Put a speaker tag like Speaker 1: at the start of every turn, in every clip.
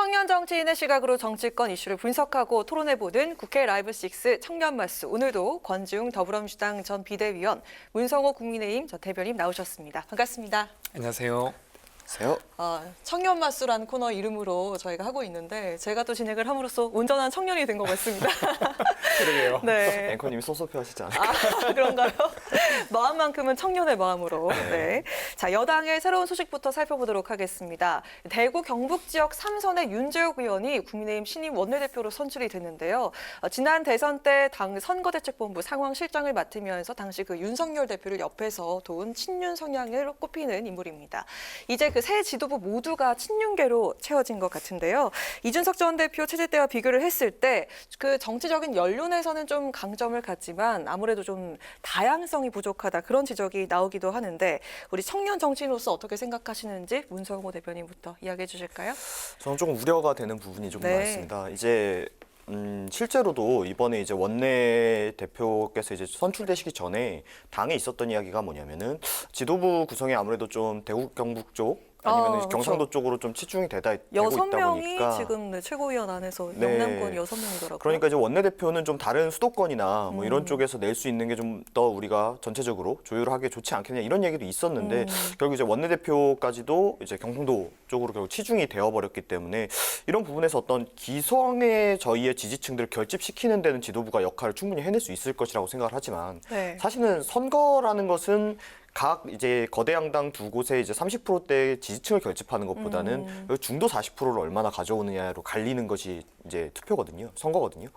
Speaker 1: 청년 정치인의 시각으로 정치권 이슈를 분석하고 토론해보는 국회 라이브6 청년마스. 오늘도 권지웅 더불어민주당 전 비대위원, 문성호 국민의힘 전 대변인 나오셨습니다. 반갑습니다.
Speaker 2: 안녕하세요.
Speaker 1: 청년마스라는 코너 이름으로 저희가 하고 있는데 제가 또 진행을 함으로써 온전한 청년이 된 것 같습니다.
Speaker 2: 그러게요.
Speaker 1: 네.
Speaker 3: 앵커님이 섭섭해 하시지 않아요?
Speaker 1: 그런가요? 마음만큼은 청년의 마음으로. 네. 자, 여당의 새로운 소식부터 살펴보도록 하겠습니다. 대구 경북 지역 3선의 윤재욱 의원이 국민의힘 신임 원내대표로 선출이 됐는데요. 지난 대선 때 당 선거대책본부 상황실장을 맡으면서 당시 그 윤석열 대표를 옆에서 도운 친윤 성향을 꼽히는 인물입니다. 이제 그 새 지도부 모두가 친윤계로 채워진 것 같은데요. 이준석 전 대표 체제 때와 비교를 했을 때 그 정치적인 연륜에서는 좀 강점을 갖지만 아무래도 좀 다양성이 부족하다 그런 지적이 나오기도 하는데 우리 청년 정치인으로서 어떻게 생각하시는지 문성호 대변인부터 이야기해 주실까요?
Speaker 3: 저는 조금 우려가 되는 부분이 좀
Speaker 1: 네.
Speaker 3: 많습니다. 이제 실제로도 이번에 이제 원내 대표께서 이제 선출되시기 전에 당에 있었던 이야기가 뭐냐면은 지도부 구성이 아무래도 좀 대구 경북 쪽 아니면
Speaker 1: 그렇죠.
Speaker 3: 경상도 쪽으로 좀 치중이 되고 있다
Speaker 1: 6명이
Speaker 3: 보니까
Speaker 1: 지금 최고위원 안에서
Speaker 3: 네.
Speaker 1: 영남권이 6명이더라고요.
Speaker 3: 그러니까 이제 원내대표는 좀 다른 수도권이나 뭐 이런 쪽에서 낼 수 있는 게 좀 더 우리가 전체적으로 조율하기 좋지 않겠냐 이런 얘기도 있었는데 결국 이제 원내대표까지도 이제 경상도 쪽으로 결국 치중이 되어버렸기 때문에 이런 부분에서 어떤 기성의 저희의 지지층들을 결집시키는 데는 지도부가 역할을 충분히 해낼 수 있을 것이라고 생각을 하지만
Speaker 1: 네.
Speaker 3: 사실은 선거라는 것은 각 이제 거대 양당 두 곳에 이제 30%대 지지층을 결집하는 것보다는 중도 40%를 얼마나 가져오느냐로 갈리는 것이 이제 투표거든요. 선거거든요.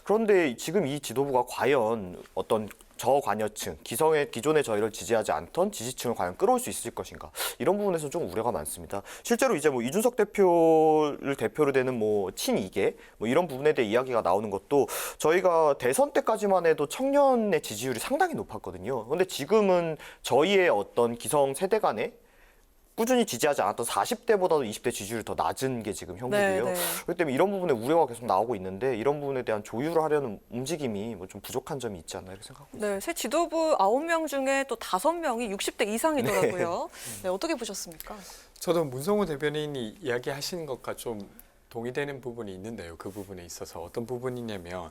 Speaker 3: 그런데 지금 이 지도부가 과연 어떤 저관여층, 기존의 저희를 지지하지 않던 지지층을 과연 끌어올 수 있을 것인가 이런 부분에서 좀 우려가 많습니다. 실제로 이제 뭐 이준석 대표를 대표로 되는 뭐 친이계 뭐 이런 부분에 대해 이야기가 나오는 것도 저희가 대선 때까지만 해도 청년의 지지율이 상당히 높았거든요. 그런데 지금은 저희의 어떤 기성 세대 간에 꾸준히 지지하지 않았던 40대보다도 20대 지지율이 더 낮은 게 지금 현실이에요.
Speaker 1: 네.
Speaker 3: 그렇기 때문에 이런 부분에 우려가 계속 나오고 있는데 이런 부분에 대한 조율을 하려는 움직임이 뭐 좀 부족한 점이 있지 않나 이렇게 생각하고 있습니다.
Speaker 1: 네, 새 지도부 9명 중에 또 5명이 60대 이상이더라고요. 네, 어떻게 보셨습니까?
Speaker 2: 저도 문성호 대변인이 이야기하신 것과 좀 동의되는 부분이 있는데요. 그 부분에 있어서 어떤 부분이냐면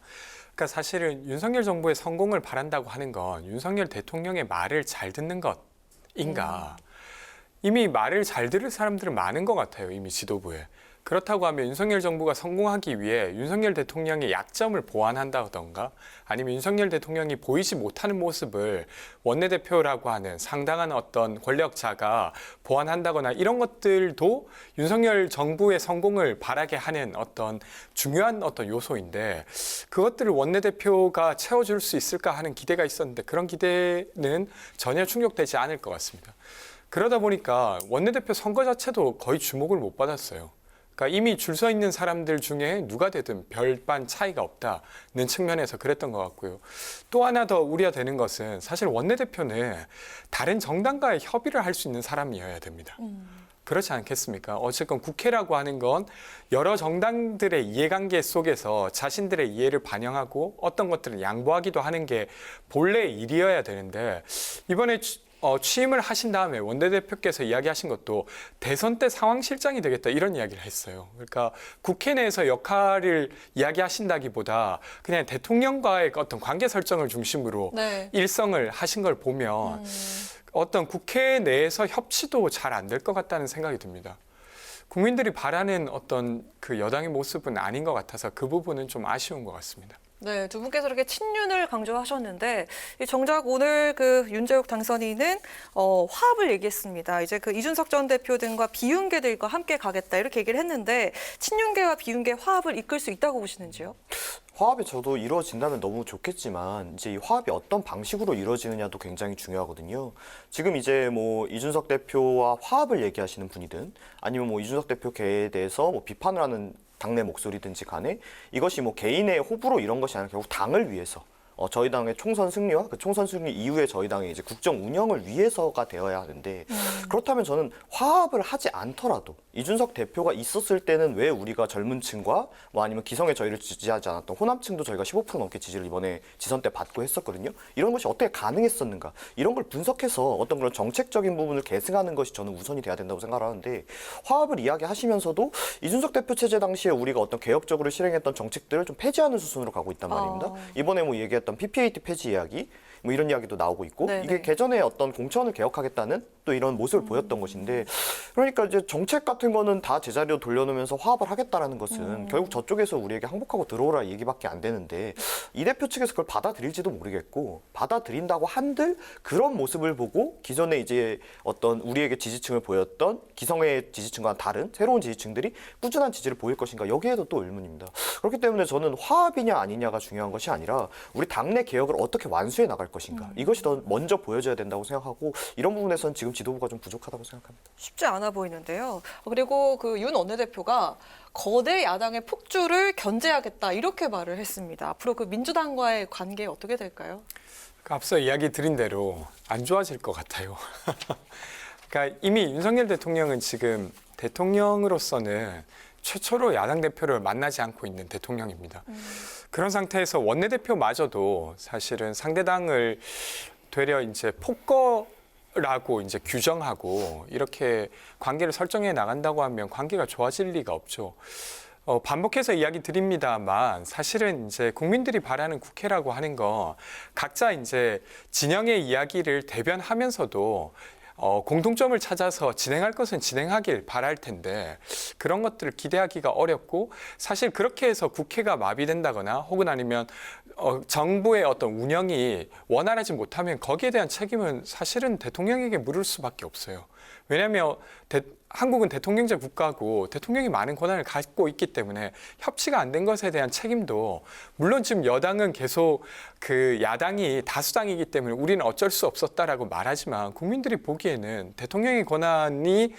Speaker 2: 그러니까 사실은 윤석열 정부의 성공을 바란다고 하는 건 윤석열 대통령의 말을 잘 듣는 것인가. 이미 말을 잘 들을 사람들은 많은 것 같아요. 이미 지도부에. 그렇다고 하면 윤석열 정부가 성공하기 위해 윤석열 대통령의 약점을 보완한다던가 아니면 윤석열 대통령이 보이지 못하는 모습을 원내대표라고 하는 상당한 어떤 권력자가 보완한다거나 이런 것들도 윤석열 정부의 성공을 바라게 하는 어떤 중요한 어떤 요소인데 그것들을 원내대표가 채워줄 수 있을까 하는 기대가 있었는데 그런 기대는 전혀 충족되지 않을 것 같습니다. 그러다 보니까 원내대표 선거 자체도 거의 주목을 못 받았어요. 그러니까 이미 줄 서 있는 사람들 중에 누가 되든 별반 차이가 없다는 측면에서 그랬던 것 같고요. 또 하나 더 우려가 되는 것은 사실 원내대표는 다른 정당과의 협의를 할 수 있는 사람이어야 됩니다. 그렇지 않겠습니까? 어쨌건 국회라고 하는 건 여러 정당들의 이해관계 속에서 자신들의 이해를 반영하고 어떤 것들을 양보하기도 하는 게 본래의 일이어야 되는데 이번에 취임을 하신 다음에 원내대표께서 이야기하신 것도 대선 때 상황실장이 되겠다 이런 이야기를 했어요. 그러니까 국회 내에서 역할을 이야기하신다기보다 그냥 대통령과의 어떤 관계 설정을 중심으로
Speaker 1: 네.
Speaker 2: 일성을 하신 걸 보면 어떤 국회 내에서 협치도 잘 안 될 것 같다는 생각이 듭니다. 국민들이 바라는 어떤 그 여당의 모습은 아닌 것 같아서 그 부분은 좀 아쉬운 것 같습니다.
Speaker 1: 네, 두 분께서 이렇게 친윤을 강조하셨는데 정작 오늘 그 윤재욱 당선인은 화합을 얘기했습니다. 이제 그 이준석 전 대표 등과 비윤계들과 함께 가겠다 이렇게 얘기를 했는데 친윤계와 비윤계 화합을 이끌 수 있다고 보시는지요?
Speaker 3: 화합이 저도 이루어진다면 너무 좋겠지만 이제 이 화합이 어떤 방식으로 이루어지느냐도 굉장히 중요하거든요. 지금 이제 뭐 이준석 대표와 화합을 얘기하시는 분이든 아니면 뭐 이준석 대표에 대해서 뭐 비판을 하는 당내 목소리든지 간에 이것이 뭐 개인의 호불호 이런 것이 아니라 결국 당을 위해서 저희 당의 총선 승리와 그 총선 승리 이후에 저희 당의 이제 국정 운영을 위해서가 되어야 하는데 그렇다면 저는 화합을 하지 않더라도 이준석 대표가 있었을 때는 왜 우리가 젊은 층과 뭐 아니면 기성의 저희를 지지하지 않았던 호남층도 저희가 15% 넘게 지지를 이번에 지선 때 받고 했었거든요. 이런 것이 어떻게 가능했었는가? 이런 걸 분석해서 어떤 그런 정책적인 부분을 계승하는 것이 저는 우선이 돼야 된다고 생각을 하는데 화합을 이야기하시면서도 이준석 대표 체제 당시에 우리가 어떤 개혁적으로 실행했던 정책들을 좀 폐지하는 수순으로 가고 있단 말입니다. 이번에 뭐 얘기했던 PPAT 폐지 이야기 뭐 이런 이야기도 나오고 있고
Speaker 1: 네네.
Speaker 3: 이게 개전의 어떤 공천을 개혁하겠다는 또 이런 모습을 보였던 것인데 그러니까 이제 정책 같은 거는 다 제자리로 돌려놓으면서 화합을 하겠다라는 것은 결국 저쪽에서 우리에게 항복하고 들어오라 얘기밖에 안 되는데 이 대표 측에서 그걸 받아들일지도 모르겠고 받아들인다고 한들 그런 모습을 보고 기존에 이제 어떤 우리에게 지지층을 보였던 기성의 지지층과는 다른 새로운 지지층들이 꾸준한 지지를 보일 것인가 여기에도 또 의문입니다. 그렇기 때문에 저는 화합이냐 아니냐가 중요한 것이 아니라 우리 당내 개혁을 어떻게 완수해 나갈 것인가 이것이 더 먼저 보여져야 된다고 생각하고 이런 부분에서는 지금 지도부가 좀 부족하다고 생각합니다.
Speaker 1: 쉽지 않아 보이는데요. 그리고 그 윤 원내대표가 거대 야당의 폭주를 견제하겠다 이렇게 말을 했습니다. 앞으로 그 민주당과의 관계 어떻게 될까요?
Speaker 2: 앞서 이야기 드린 대로 안 좋아질 것 같아요. 그러니까 이미 윤석열 대통령은 지금 대통령으로서는 최초로 야당 대표를 만나지 않고 있는 대통령입니다. 그런 상태에서 원내대표마저도 사실은 상대당을 되려 이제 폭거라고 이제 규정하고 이렇게 관계를 설정해 나간다고 하면 관계가 좋아질 리가 없죠. 반복해서 이야기 드립니다만 사실은 이제 국민들이 바라는 국회라고 하는 거 각자 이제 진영의 이야기를 대변하면서도 공통점을 찾아서 진행할 것은 진행하길 바랄 텐데 그런 것들을 기대하기가 어렵고 사실 그렇게 해서 국회가 마비된다거나 혹은 아니면 정부의 어떤 운영이 원활하지 못하면 거기에 대한 책임은 사실은 대통령에게 물을 수밖에 없어요. 왜냐하면 한국은 대통령제 국가고 대통령이 많은 권한을 갖고 있기 때문에 협치가 안 된 것에 대한 책임도 물론 지금 여당은 계속 그 야당이 다수당이기 때문에 우리는 어쩔 수 없었다라고 말하지만 국민들이 보기에는 대통령의 권한에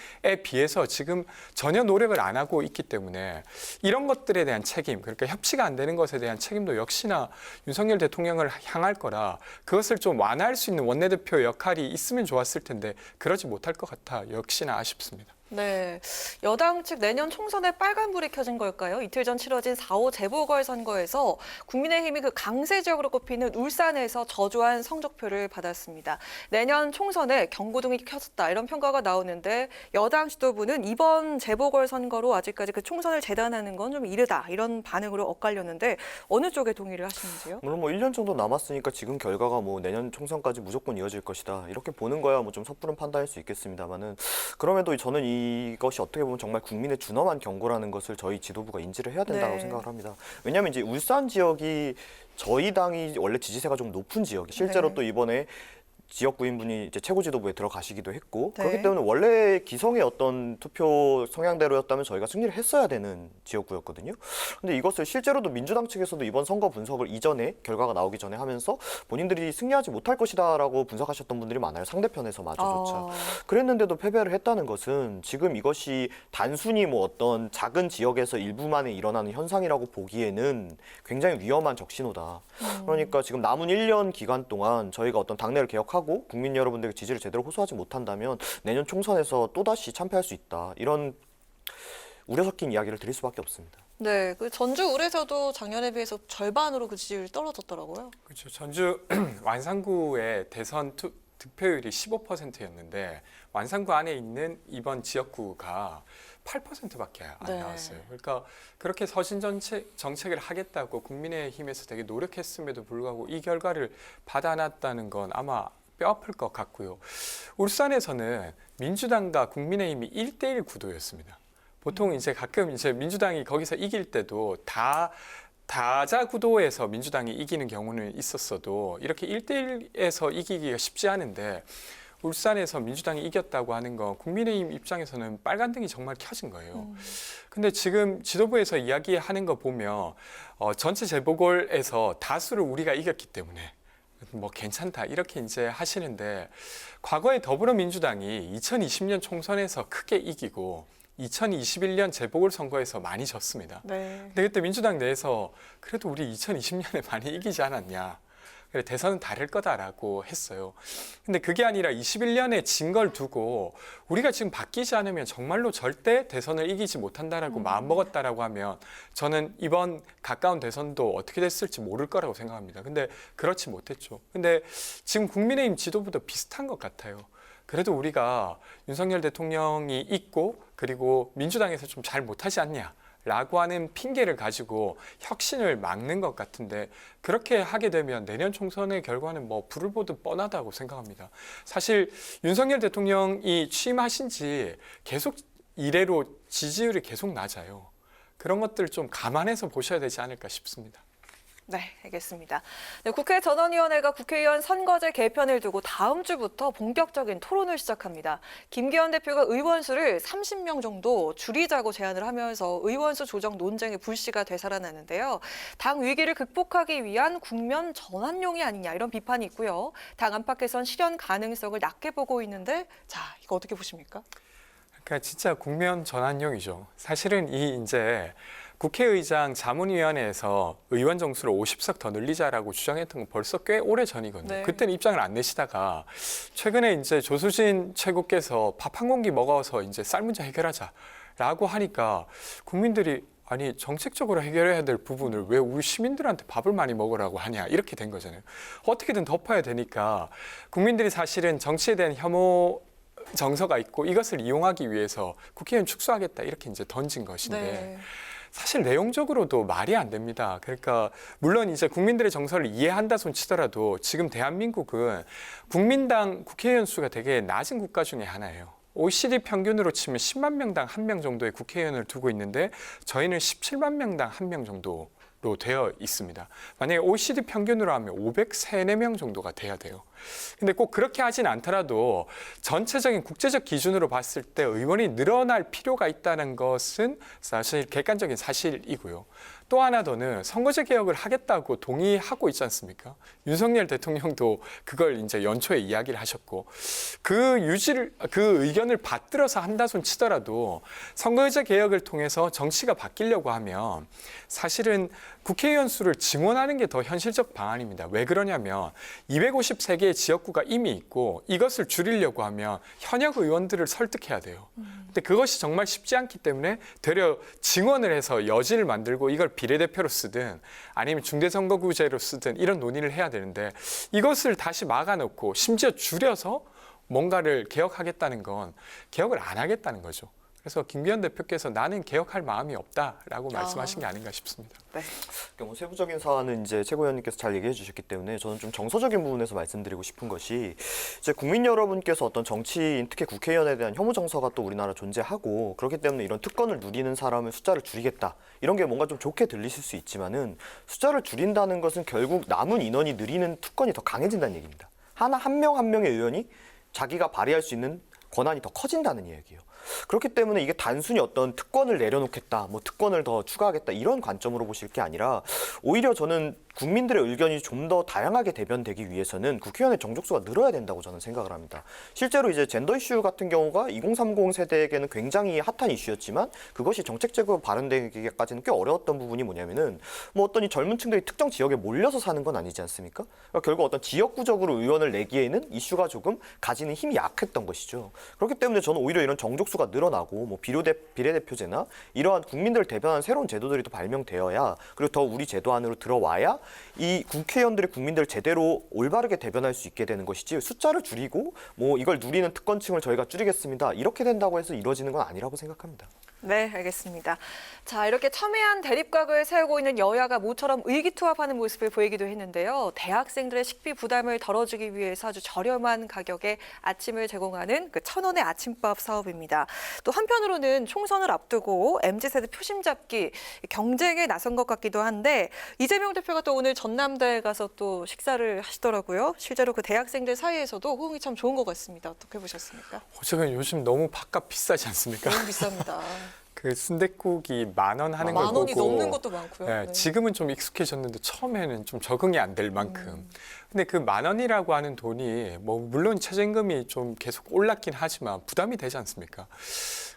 Speaker 2: 비해서 지금 전혀 노력을 안 하고 있기 때문에 이런 것들에 대한 책임, 그러니까 협치가 안 되는 것에 대한 책임도 역시나 윤석열 대통령을 향할 거라 그것을 좀 완화할 수 있는 원내대표 역할이 있으면 좋았을 텐데 그러지 못할 것 같아 역시나 아쉽습니다.
Speaker 1: 네, 여당 측 내년 총선에 빨간불이 켜진 걸까요? 이틀 전 치러진 4.5 재보궐선거에서 국민의힘이 그 강세 지역으로 꼽히는 울산에서 저조한 성적표를 받았습니다. 내년 총선에 경고등이 켜졌다 이런 평가가 나오는데 여당 지도부는 이번 재보궐선거로 아직까지 그 총선을 재단하는 건 좀 이르다 이런 반응으로 엇갈렸는데 어느 쪽에 동의를 하시는지요?
Speaker 3: 물론 뭐 1년 정도 남았으니까 지금 결과가 뭐 내년 총선까지 무조건 이어질 것이다 이렇게 보는 거야 뭐 좀 섣부른 판단할 수 있겠습니다만은 그럼에도 저는 이것이 어떻게 보면 정말 국민의 준엄한 경고라는 것을 저희 지도부가 인지를 해야 된다고
Speaker 1: 네.
Speaker 3: 생각을 합니다. 왜냐하면 이제 울산 지역이 저희 당이 원래 지지세가 좀 높은 지역이 실제로
Speaker 1: 네.
Speaker 3: 또 이번에 지역구인분이 이제 최고 지도부에 들어가시기도 했고
Speaker 1: 네.
Speaker 3: 그렇기 때문에 원래 기성의 어떤 투표 성향대로였다면 저희가 승리를 했어야 되는 지역구였거든요. 근데 이것을 실제로도 민주당 측에서도 이번 선거 분석을 이전에 결과가 나오기 전에 하면서 본인들이 승리하지 못할 것이다라고 분석하셨던 분들이 많아요. 상대편에서마저조차. 그랬는데도 패배를 했다는 것은 지금 이것이 단순히 뭐 어떤 작은 지역에서 일부만에 일어나는 현상이라고 보기에는 굉장히 위험한 적신호다. 그러니까 지금 남은 1년 기간 동안 저희가 어떤 당내를 개혁하고 국민 여러분들에게 지지를 제대로 호소하지 못한다면 내년 총선에서 또다시 참패할 수 있다. 이런 우려 섞인 이야기를 드릴 수밖에 없습니다.
Speaker 1: 네, 그 전주 울에서도 작년에 비해서 절반으로 그 지지율이 떨어졌더라고요.
Speaker 2: 그렇죠. 전주 완산구의 대선 득표율이 15%였는데 완산구 안에 있는 이번 지역구가 8%밖에 안
Speaker 1: 네.
Speaker 2: 나왔어요. 그러니까 그렇게 서신 정책을 하겠다고 국민의힘에서 되게 노력했음에도 불구하고 이 결과를 받아놨다는 건 아마 뼈아플 것 같고요. 울산에서는 민주당과 국민의힘이 1대1 구도였습니다. 보통 이제 가끔 이제 민주당이 거기서 이길 때도 다자 구도에서 민주당이 이기는 경우는 있었어도 이렇게 1대1에서 이기기가 쉽지 않은데 울산에서 민주당이 이겼다고 하는 건 국민의힘 입장에서는 빨간등이 정말 켜진 거예요. 근데 지금 지도부에서 이야기하는 거 보면 전체 재보궐에서 다수를 우리가 이겼기 때문에 뭐 괜찮다 이렇게 이제 하시는데 과거에 더불어민주당이 2020년 총선에서 크게 이기고 2021년 재보궐선거에서 많이 졌습니다.
Speaker 1: 네.
Speaker 2: 근데 그때 민주당 내에서 그래도 우리 2020년에 많이 이기지 않았냐. 그래, 대선은 다를 거다라고 했어요. 근데 그게 아니라 21년에 진 걸 두고 우리가 지금 바뀌지 않으면 정말로 절대 대선을 이기지 못한다라고 마음먹었다라고 하면 저는 이번 가까운 대선도 어떻게 됐을지 모를 거라고 생각합니다. 근데 그렇지 못했죠. 근데 지금 국민의힘 지도부도 비슷한 것 같아요. 그래도 우리가 윤석열 대통령이 있고 그리고 민주당에서 좀 잘 못하지 않냐 라고 하는 핑계를 가지고 혁신을 막는 것 같은데 그렇게 하게 되면 내년 총선의 결과는 뭐 불을 보듯 뻔하다고 생각합니다. 사실 윤석열 대통령이 취임하신 지 계속 이래로 지지율이 계속 낮아요. 그런 것들 좀 감안해서 보셔야 되지 않을까 싶습니다.
Speaker 1: 네, 알겠습니다. 네, 국회 전원위원회가 국회의원 선거제 개편을 두고 다음 주부터 본격적인 토론을 시작합니다. 김기현 대표가 의원 수를 30명 정도 줄이자고 제안을 하면서 의원 수 조정 논쟁의 불씨가 되살아나는데요. 당 위기를 극복하기 위한 국면 전환용이 아니냐 이런 비판이 있고요. 당 안팎에선 실현 가능성을 낮게 보고 있는데 자, 이거 어떻게 보십니까?
Speaker 2: 그러니까 진짜 국면 전환용이죠. 사실은 이제 국회의장 자문위원회에서 의원 정수를 50석 더 늘리자라고 주장했던 건 벌써 꽤 오래 전이거든요.
Speaker 1: 네.
Speaker 2: 그때는 입장을 안 내시다가 최근에 이제 조수진 최고께서 밥 한 공기 먹어서 이제 쌀 문제 해결하자라고 하니까 국민들이 아니 정책적으로 해결해야 될 부분을 왜 우리 시민들한테 밥을 많이 먹으라고 하냐 이렇게 된 거잖아요. 어떻게든 덮어야 되니까 국민들이 사실은 정치에 대한 혐오 정서가 있고 이것을 이용하기 위해서 국회의원 축소하겠다 이렇게 이제 던진 것인데
Speaker 1: 네.
Speaker 2: 사실 내용적으로도 말이 안 됩니다. 그러니까 물론 이제 국민들의 정서를 이해한다 손 치더라도 지금 대한민국은 국민당 국회의원 수가 되게 낮은 국가 중에 하나예요. OECD 평균으로 치면 10만 명당 1명 정도의 국회의원을 두고 있는데 저희는 17만 명당 1명 정도로 되어 있습니다. 만약에 OECD 평균으로 하면 504명 정도가 돼야 돼요. 근데 꼭 그렇게 하진 않더라도 전체적인 국제적 기준으로 봤을 때 의원이 늘어날 필요가 있다는 것은 사실 객관적인 사실이고요. 또 하나 더는 선거제 개혁을 하겠다고 동의하고 있지 않습니까? 윤석열 대통령도 그걸 이제 연초에 이야기를 하셨고 그 의견을 받들어서 한다 손 치더라도 선거제 개혁을 통해서 정치가 바뀌려고 하면 사실은 국회의원 수를 증원하는 게 더 현실적 방안입니다. 왜 그러냐면 253개의 지역구가 이미 있고 이것을 줄이려고 하면 현역 의원들을 설득해야 돼요. 근데 그것이 정말 쉽지 않기 때문에 되려 증원을 해서 여지를 만들고 이걸 비례대표로 쓰든 아니면 중대선거구제로 쓰든 이런 논의를 해야 되는데 이것을 다시 막아놓고 심지어 줄여서 뭔가를 개혁하겠다는 건 개혁을 안 하겠다는 거죠. 그래서 김기현 대표께서 나는 개혁할 마음이 없다라고 말씀하신 게 아닌가 싶습니다.
Speaker 1: 네.
Speaker 3: 뭐 세부적인 사안은 이제 최고위원님께서 잘 얘기해 주셨기 때문에 저는 좀 정서적인 부분에서 말씀드리고 싶은 것이 이제 국민 여러분께서 어떤 정치인 특히 국회의원에 대한 혐오 정서가 또 우리나라 존재하고 그렇기 때문에 이런 특권을 누리는 사람을 숫자를 줄이겠다 이런 게 뭔가 좀 좋게 들리실 수 있지만은 숫자를 줄인다는 것은 결국 남은 인원이 늘리는 특권이 더 강해진다는 얘기입니다. 한 명 한 명의 의원이 자기가 발휘할 수 있는 권한이 더 커진다는 이야기예요. 그렇기 때문에 이게 단순히 어떤 특권을 내려놓겠다, 뭐 특권을 더 추가하겠다 이런 관점으로 보실 게 아니라 오히려 저는 국민들의 의견이 좀 더 다양하게 대변되기 위해서는 국회의원의 정족수가 늘어야 된다고 저는 생각을 합니다. 실제로 이제 젠더 이슈 같은 경우가 2030 세대에게는 굉장히 핫한 이슈였지만 그것이 정책적으로 발현되기까지는 꽤 어려웠던 부분이 뭐냐면은 뭐 어떤 이 젊은 층들이 특정 지역에 몰려서 사는 건 아니지 않습니까? 그러니까 결국 어떤 지역구적으로 의원을 내기에는 이슈가 조금 가지는 힘이 약했던 것이죠. 그렇기 때문에 저는 오히려 이런 정족수가 늘어나고 뭐 비례대표제나 이러한 국민들을 대변하는 새로운 제도들이 또 발명되어야 그리고 더 우리 제도 안으로 들어와야 이 국회의원들이 국민들을 제대로 올바르게 대변할 수 있게 되는 것이지 숫자를 줄이고 뭐 이걸 누리는 특권층을 저희가 줄이겠습니다. 이렇게 된다고 해서 이루어지는 건 아니라고 생각합니다.
Speaker 1: 네, 알겠습니다. 자, 이렇게 첨예한 대립각을 세우고 있는 여야가 모처럼 의기투합하는 모습을 보이기도 했는데요. 대학생들의 식비 부담을 덜어주기 위해서 아주 저렴한 가격에 아침을 제공하는 그 1,000원의 아침밥 사업입니다. 또 한편으로는 총선을 앞두고 MZ세대 표심 잡기 경쟁에 나선 것 같기도 한데 이재명 대표가 또 오늘 전남대에 가서 또 식사를 하시더라고요. 실제로 그 대학생들 사이에서도 호응이 참 좋은 것 같습니다. 어떻게 보셨습니까?
Speaker 2: 제가 요즘 너무 밥값 비싸지 않습니까?
Speaker 1: 너무 비쌉니다.
Speaker 2: 그 순댓국이 10,000원 하는 걸
Speaker 1: 10,000원이
Speaker 2: 보고
Speaker 1: 넘는 것도 많고요.
Speaker 2: 네,
Speaker 1: 네.
Speaker 2: 지금은 좀 익숙해졌는데 처음에는 좀 적응이 안 될 만큼. 근데 그 10,000원이라고 하는 돈이 뭐 물론 최저임금이 좀 계속 올랐긴 하지만 부담이 되지 않습니까?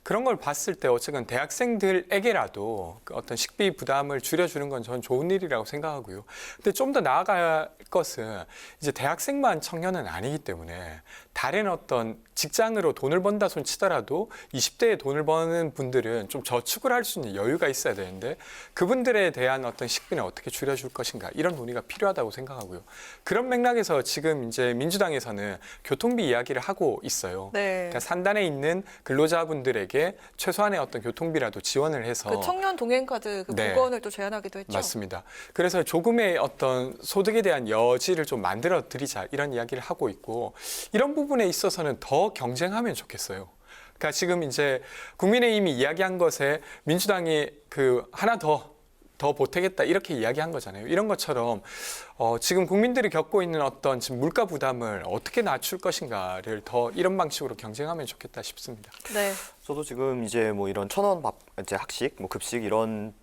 Speaker 2: 그런 걸 봤을 때 어쨌든 대학생들에게라도 그 어떤 식비 부담을 줄여주는 건 저는 좋은 일이라고 생각하고요. 근데 좀 더 나아갈 것은 이제 대학생만 청년은 아니기 때문에 다른 어떤 직장으로 돈을 번다 손 치더라도 20대에 돈을 버는 분들은 좀 저축을 할 수 있는 여유가 있어야 되는데 그분들에 대한 어떤 식비는 어떻게 줄여줄 것인가 이런 논의가 필요하다고 생각하고요. 그런 맥락에서 지금 이제 민주당에서는 교통비 이야기를 하고 있어요.
Speaker 1: 네.
Speaker 2: 그러니까 산단에 있는 근로자분들에게 최소한의 어떤 교통비라도 지원을 해서
Speaker 1: 그 청년 동행카드 그
Speaker 2: 네.
Speaker 1: 복원을 또 제안하기도 했죠.
Speaker 2: 맞습니다. 그래서 조금의 어떤 소득에 대한 여지를 좀 만들어 드리자 이런 이야기를 하고 있고 이런 부분에 있어서는 더 경쟁하면 좋겠어요. 그러니까 지금 이제 국민의힘이 이야기한 것에 민주당이 그 하나 더 보태겠다 이렇게 이야기한 거잖아요. 이런 것처럼 지금 국민들이 겪고 있는 어떤 지금 물가 부담을 어떻게 낮출 것인가를 더 이런 방식으로 경쟁하면 좋겠다 싶습니다.
Speaker 1: 네.
Speaker 3: 저도 지금 이제 뭐 이런 1,000원 밥, 이제 학식, 뭐 급식 이런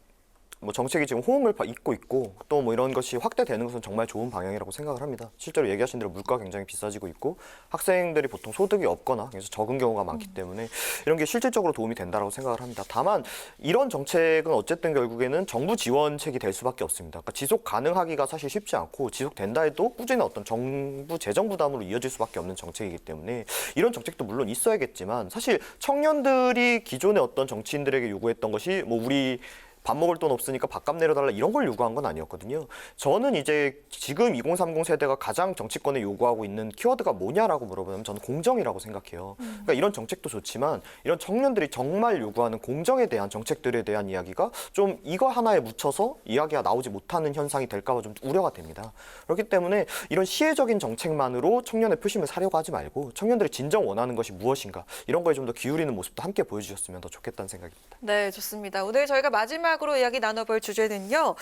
Speaker 3: 뭐 정책이 지금 호응을 잇고 있고 또 뭐 이런 것이 확대되는 것은 정말 좋은 방향이라고 생각을 합니다. 실제로 얘기하신 대로 물가 굉장히 비싸지고 있고 학생들이 보통 소득이 없거나 그래서 적은 경우가 많기 때문에 이런 게 실질적으로 도움이 된다라고 생각을 합니다. 다만 이런 정책은 어쨌든 결국에는 정부 지원책이 될 수밖에 없습니다. 그러니까 지속 가능하기가 사실 쉽지 않고 지속된다 해도 꾸준히 어떤 정부 재정 부담으로 이어질 수밖에 없는 정책이기 때문에 이런 정책도 물론 있어야겠지만 사실 청년들이 기존의 어떤 정치인들에게 요구했던 것이 뭐 우리 밥 먹을 돈 없으니까 밥값 내려달라 이런 걸 요구한 건 아니었거든요. 저는 이제 지금 2030 세대가 가장 정치권에 요구하고 있는 키워드가 뭐냐라고 물어보면 저는 공정이라고 생각해요. 그러니까 이런 정책도 좋지만 이런 청년들이 정말 요구하는 공정에 대한 정책들에 대한 이야기가 좀 이거 하나에 묻혀서 이야기가 나오지 못하는 현상이 될까 봐 좀 우려가 됩니다. 그렇기 때문에 이런 시혜적인 정책만으로 청년의 표심을 사려고 하지 말고 청년들이 진정 원하는 것이 무엇인가 이런 거에 좀 더 기울이는 모습도 함께 보여주셨으면 더 좋겠다는 생각입니다.
Speaker 1: 네, 좋습니다. 오늘 저희가 마지막으로 이야기 나눠볼 주제는요.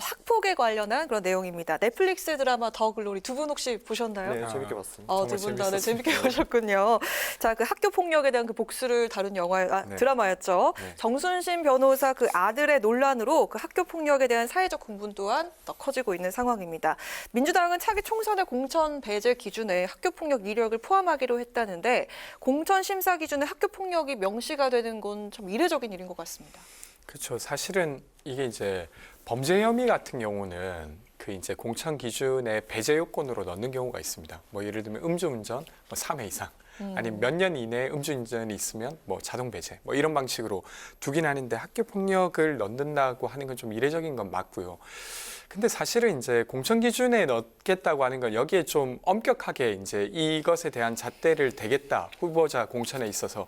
Speaker 1: 학폭에 관련한 그런 내용입니다. 넷플릭스 드라마 더 글로리 두 분 혹시 보셨나요?
Speaker 3: 네, 재밌게 봤습니다.
Speaker 1: 두 분 다
Speaker 2: 정말
Speaker 1: 재밌게 보셨군요. 자, 그 학교 폭력에 대한 그 복수를 다룬
Speaker 2: 네.
Speaker 1: 드라마였죠.
Speaker 2: 네.
Speaker 1: 정순신 변호사 그 아들의 논란으로 그 학교 폭력에 대한 사회적 공분 또한 더 커지고 있는 상황입니다. 민주당은 차기 총선의 공천 배제 기준에 학교 폭력 이력을 포함하기로 했다는데 공천 심사 기준에 학교 폭력이 명시가 되는 건 참 이례적인 일인 것 같습니다.
Speaker 2: 그렇죠. 사실은 이게 이제 범죄 혐의 같은 경우는 그 이제 공천 기준에 배제 요건으로 넣는 경우가 있습니다. 뭐 예를 들면 음주운전 뭐 3회 이상 아니면 몇 년 이내에 음주운전이 있으면 뭐 자동 배제 뭐 이런 방식으로 두긴 하는데 학교 폭력을 넣는다고 하는 건 좀 이례적인 건 맞고요. 근데 사실은 이제 공천 기준에 넣겠다고 하는 건 여기에 좀 엄격하게 이제 이것에 대한 잣대를 대겠다 후보자 공천에 있어서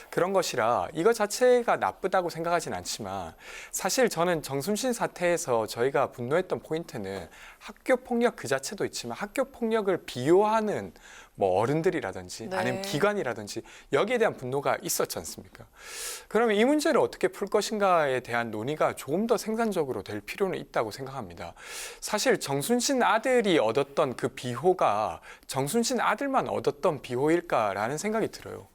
Speaker 2: 그런 것이라 이거 자체가 나쁘다고 생각하진 않지만 사실 저는 정순신 사태에서 저희가 분노했던 포인트는 학교 폭력 그 자체도 있지만 학교 폭력을 비호하는 뭐 어른들이라든지
Speaker 1: 네.
Speaker 2: 아니면 기관이라든지 여기에 대한 분노가 있었지 않습니까? 그러면 이 문제를 어떻게 풀 것인가에 대한 논의가 조금 더 생산적으로 될 필요는 있다고 생각합니다. 사실 정순신 아들이 얻었던 그 비호가 정순신 아들만 얻었던 비호일까라는 생각이 들어요.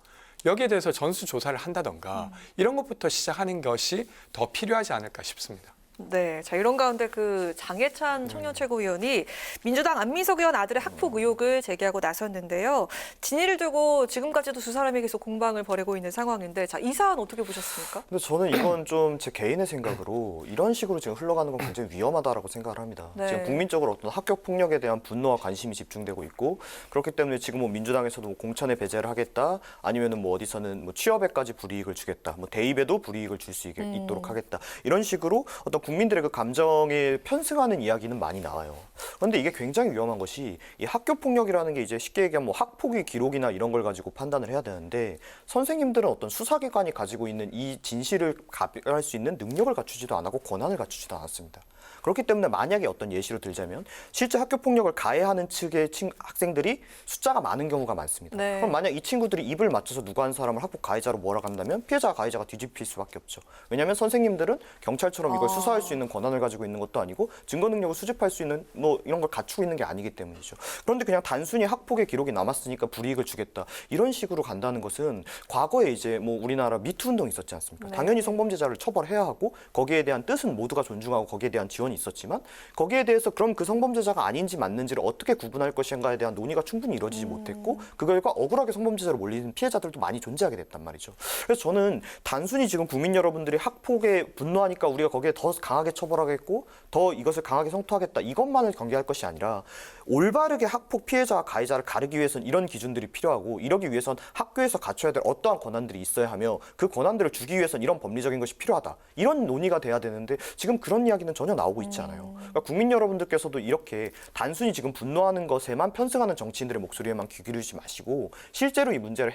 Speaker 2: 여기에 대해서 전수조사를 한다던가 이런 것부터 시작하는 것이 더 필요하지 않을까 싶습니다.
Speaker 1: 네, 자 이런 가운데 그 장해찬 청년 최고위원이 민주당 안민석 의원 아들의 학폭 의혹을 제기하고 나섰는데요. 진위를 두고 지금까지도 두 사람이 계속 공방을 벌이고 있는 상황인데, 자 이 사안 어떻게 보셨습니까?
Speaker 3: 근데 저는 이건 좀 제 개인의 생각으로 이런 식으로 지금 흘러가는 건 굉장히 위험하다라고 생각을 합니다.
Speaker 1: 네.
Speaker 3: 지금 국민적으로 어떤 학교 폭력에 대한 분노와 관심이 집중되고 있고 그렇기 때문에 지금 뭐 민주당에서도 뭐 공천에 배제를 하겠다 아니면은 뭐 어디서는 뭐 취업에까지 불이익을 주겠다 뭐 대입에도 불이익을 줄 수 있도록 하겠다 이런 식으로 어떤 국민들의 그 감정에 편승하는 이야기는 많이 나와요. 그런데 이게 굉장히 위험한 것이 이 학교 폭력이라는 게 이제 쉽게 얘기하면 뭐 학폭위 기록이나 이런 걸 가지고 판단을 해야 되는데 선생님들은 어떤 수사기관이 가지고 있는 이 진실을 가별할 수 있는 능력을 갖추지도 않았고 권한을 갖추지도 않았습니다. 그렇기 때문에 만약에 어떤 예시로 들자면 실제 학교 폭력을 가해하는 측의 학생들이 숫자가 많은 경우가 많습니다.
Speaker 1: 네.
Speaker 3: 그럼 만약 이 친구들이 입을 맞춰서 누가 한 사람을 학폭 가해자로 몰아간다면 피해자가 가해자가 뒤집힐 수밖에 없죠. 왜냐하면 선생님들은 경찰처럼 이걸 수사할 수 있는 권한을 가지고 있는 것도 아니고 증거 능력을 수집할 수 있는 뭐 이런 걸 갖추고 있는 게 아니기 때문이죠. 그런데 그냥 단순히 학폭의 기록이 남았으니까 불이익을 주겠다 이런 식으로 간다는 것은 과거에 이제 뭐 우리나라 미투 운동이 있었지 않습니까?
Speaker 1: 네.
Speaker 3: 당연히 성범죄자를 처벌해야 하고 거기에 대한 뜻은 모두가 존중하고 거기에 대한 지원이 있었지만 거기에 대해서 그럼 그 성범죄자가 아닌지 맞는지를 어떻게 구분할 것인가에 대한 논의가 충분히 이루어지지 못했고 그 결과 억울하게 성범죄자로 몰리는 피해자들도 많이 존재하게 됐단 말이죠. 그래서 저는 단순히 지금 국민 여러분들이 학폭에 분노하니까 우리가 거기에 더 강하게 처벌하겠고 더 이것을 강하게 성토하겠다 이것만을 경계할 것이 아니라 올바르게 학폭 피해자와 가해자를 가르기 위해서는 이런 기준들이 필요하고 이러기 위해선 학교에서 갖춰야 될 어떠한 권한들이 있어야 하며 그 권한들을 주기 위해선 이런 법리적인 것이 필요하다. 이런 논의가 돼야 되는데 지금 그런 이야기는 전혀 나오고 있지 않아요. 그러니까 국민 여러분들께서도 이렇게 단순히 지금 분노하는 것에만 편승하는 정치인들의 목소리에만 귀 기울이지 마시고 실제로 이 문제를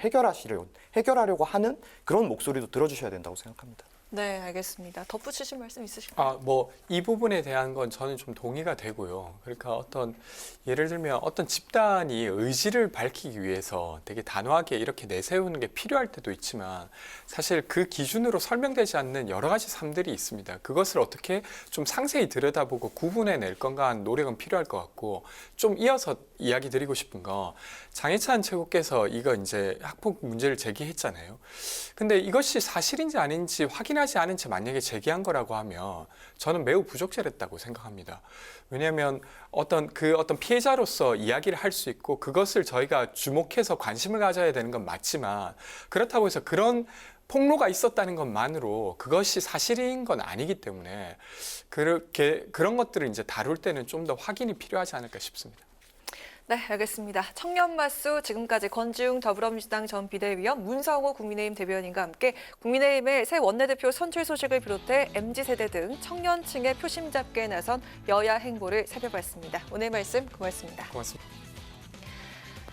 Speaker 3: 해결하려고 하는 그런 목소리도 들어주셔야 된다고 생각합니다.
Speaker 1: 네, 알겠습니다. 덧붙이실 말씀 있으실까요?
Speaker 2: 뭐 이 부분에 대한 건 저는 좀 동의가 되고요. 그러니까 예를 들면 어떤 집단이 의지를 밝히기 위해서 되게 단호하게 이렇게 내세우는 게 필요할 때도 있지만 사실 그 기준으로 설명되지 않는 여러 가지 삶들이 있습니다. 그것을 어떻게 좀 상세히 들여다보고 구분해낼 건가 하는 노력은 필요할 것 같고 좀 이어서 이야기 드리고 싶은 거 장해찬 최고께서 이거 이제 학폭 문제를 제기했잖아요. 근데 이것이 사실인지 아닌지 확인하지 않은 채 만약에 제기한 거라고 하면 저는 매우 부적절했다고 생각합니다. 왜냐하면 어떤 피해자로서 이야기를 할 수 있고 그것을 저희가 주목해서 관심을 가져야 되는 건 맞지만 그렇다고 해서 그런 폭로가 있었다는 것만으로 그것이 사실인 건 아니기 때문에 그런 것들을 이제 다룰 때는 좀 더 확인이 필요하지 않을까 싶습니다.
Speaker 1: 네, 알겠습니다. 청년맞수 지금까지 권지웅 더불어민주당 전 비대위원, 문성호 국민의힘 대변인과 함께 국민의힘의 새 원내대표 선출 소식을 비롯해 MZ세대 등 청년층의 표심 잡기에 나선 여야 행보를 살펴봤습니다. 오늘 말씀 고맙습니다.
Speaker 2: 고맙습니다.